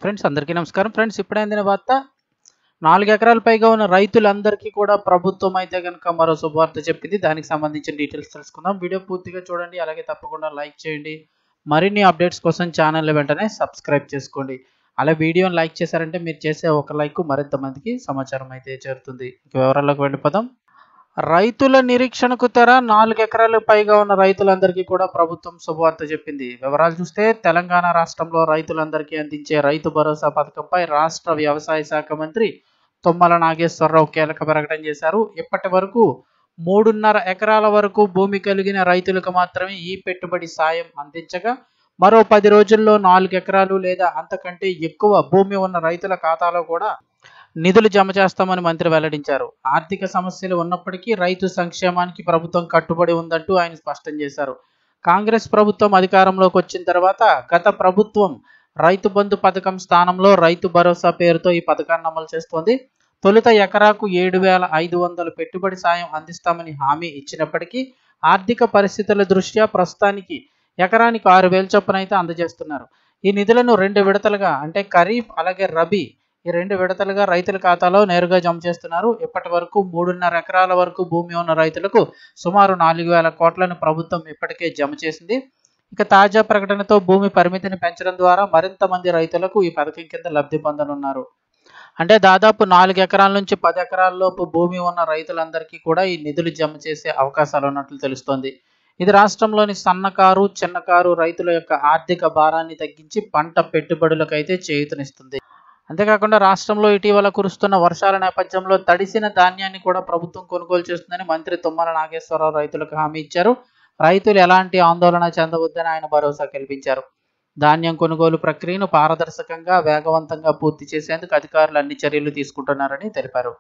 Friends అందరికీ నమస్కారం. Friends ఇప్పుడే అందిన వార్త 4 ఎకరాల పైగా ఉన్న రైతులందరికీ కూడా ప్రభుత్వం అయితే గనుక మరో శుభవార్త చెప్పింది. దానికి సంబంధించిన డీటెయిల్స్ తెలుసుకుందాం. వీడియో పూర్తిగా చూడండి. అలాగే తప్పకుండా లైక్ చేయండి. మరిన్ని అప్డేట్స్ కోసం ఛానల్ని వెంటనే సబ్స్క్రైబ్ చేసుకోండి. అలా వీడియోని లైక్ చేశారంటే మీరు చేసే ఒక లైక్ మరింత మందికి సమాచారం అయితే చేరుతుంది. ఇక వివరాల్లోకి వెళ్ళిపోదాం. రైతుల నిరీక్షణకు తెర 4 ఎకరాలకు పైగా ఉన్న రైతులందరికీ కూడా ప్రభుత్వం శుభవార్త చెప్పింది. వివరాలు చూస్తే తెలంగాణ రాష్ట్రంలో రైతులందరికీ అందించే రైతు భరోసా పథకంపై రాష్ట్ర వ్యవసాయ శాఖ మంత్రి తుమ్మల నాగేశ్వరరావు కీలక ప్రకటన చేశారు. ఇప్పటి వరకు 3.5 ఎకరాల వరకు భూమి కలిగిన రైతులకు మాత్రమే ఈ పెట్టుబడి సాయం అందించగా మరో 10 రోజుల్లో 4 ఎకరాలు లేదా అంతకంటే ఎక్కువ భూమి ఉన్న రైతుల ఖాతాలో కూడా నిధులు జమ చేస్తామని మంత్రి వెల్లడించారు. ఆర్థిక సమస్యలు ఉన్నప్పటికీ రైతు సంక్షేమానికి ప్రభుత్వం కట్టుబడి ఉందంటూ ఆయన స్పష్టం చేశారు. కాంగ్రెస్ ప్రభుత్వం అధికారంలోకి వచ్చిన తర్వాత గత ప్రభుత్వం రైతు బంధు పథకం స్థానంలో రైతు భరోసా పేరుతో ఈ పథకాన్ని అమలు చేస్తోంది. తొలుత ఎకరాకు 7,500 పెట్టుబడి సాయం అందిస్తామని హామీ ఇచ్చినప్పటికీ ఆర్థిక పరిస్థితుల దృష్ట్యా ప్రస్తుతానికి ఎకరానికి 6,000 చొప్పున అయితే అందజేస్తున్నారు. ఈ నిధులను 2 విడతలుగా అంటే ఖరీఫ్ అలాగే రబీ ఈ 2 విడతలుగా రైతుల ఖాతాలో నేరుగా జమ చేస్తున్నారు. ఇప్పటి వరకు 3.5 ఎకరాల వరకు భూమి ఉన్న రైతులకు సుమారు 4,000 కోట్లను ప్రభుత్వం ఇప్పటికే జమ చేసింది. ఇక తాజా ప్రకటనతో భూమి పరిమితిని పెంచడం ద్వారా మరింత మంది రైతులకు ఈ పథకం కింద లబ్ధి పొందనున్నారు. అంటే దాదాపు 4 ఎకరాల నుంచి 10 ఎకరాల లోపు భూమి ఉన్న రైతులందరికీ కూడా ఈ నిధులు జమ చేసే అవకాశాలు ఉన్నట్లు తెలుస్తోంది. ఇది రాష్ట్రంలోని సన్నకారు, చిన్నకారు రైతుల యొక్క ఆర్థిక భారాన్ని తగ్గించి పంట పెట్టుబడులకైతే చేయూతనిస్తుంది. అంతేకాకుండా రాష్ట్రంలో ఇటీవల కురుస్తున్న వర్షాల నేపథ్యంలో తడిసిన ధాన్యాన్ని కూడా ప్రభుత్వం కొనుగోలు చేస్తుందని మంత్రి తుమ్మల నాగేశ్వరరావు రైతులకు హామీ ఇచ్చారు. రైతులు ఎలాంటి ఆందోళన చెందవద్దని ఆయన భరోసా కల్పించారు. ధాన్యం కొనుగోలు ప్రక్రియను పారదర్శకంగా, వేగవంతంగా పూర్తి చేసేందుకు అధికారులు అన్ని చర్యలు తీసుకుంటున్నారని తెలిపారు.